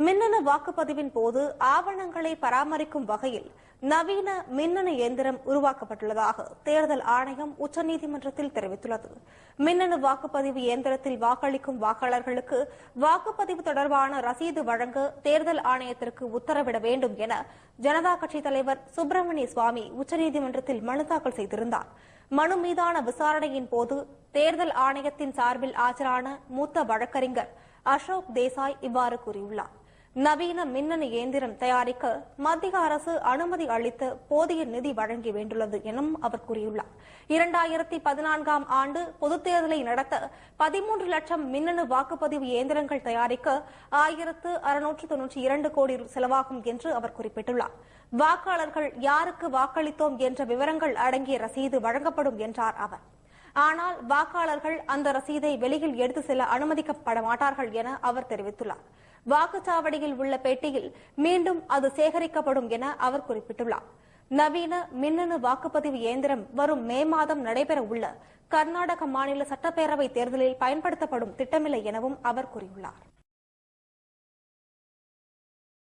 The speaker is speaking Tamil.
மின்னணு வாக்குப்பதிவின் போது ஆவணங்களை பராமரிக்கும் வகையில் நவீன மின்னணு இயந்திரம் உருவாக்கப்பட்டுள்ளதாக தேர்தல் ஆணையம் உச்சநீதிமன்றத்தில் தெரிவித்துள்ளது. மின்னணு வாக்குப்பதிவு இயந்திரத்தில் வாக்களிக்கும் வாக்காளர்களுக்கு வாக்குப்பதிவு தொடர்பான ரசீது வழங்க தேர்தல் ஆணையத்திற்கு உத்தரவிட வேண்டும் என ஜனதா கட்சித் தலைவர் சுப்பிரமணிய சுவாமி உச்சநீதிமன்றத்தில் மனு தாக்கல் செய்திருந்தார். மனு மீதான விசாரணையின் போது தேர்தல் ஆணையத்தின் சார்பில் ஆஜரான மூத்த வழக்கறிஞர் அசோக் தேசாய் இவ்வாறு கூறியுள்ளார். நவீன மின்னணு இயந்திரம் தயாரிக்க மத்திய அரசு அனுமதி அளித்து போதிய நிதி வழங்கி வேண்டுள்ளது எனவும் அவர் கூறியுள்ளார். 2014ஆம் ஆண்டு பொதுத் தேர்தலை நடத்த 13 லட்சம் மின்னணு வாக்குப்பதிவு இயந்திரங்கள் தயாரிக்க 1692 கோடி செலவாகும் என்று அவர் குறிப்பிட்டுள்ளார். வாக்காளர்கள் யாருக்கு வாக்களித்தோம் என்ற விவரங்கள் அடங்கிய ரசீது வழங்கப்படும் என்றார் அவர். ஆனால் வாக்காளர்கள் அந்த ரசீதை வெளியில் எடுத்து செல்ல அனுமதிக்கப்பட மாட்டார்கள் என அவர் தெரிவித்துள்ளார். வாக்குச்சாவடியில் உள்ள பெட்டியில் மீண்டும் அது சேகரிக்கப்படும் என அவர் குறிப்பிட்டுள்ளார். நவீன மின்னணு வாக்குப்பதிவு இயந்திரம் வரும் மே மாதம் நடைபெற உள்ள கர்நாடக மாநில சட்டப்பேரவை தேர்தலில் பயன்படுத்தப்படும் திட்டமில்லை எனவும் அவர் கூறியுள்ளார்.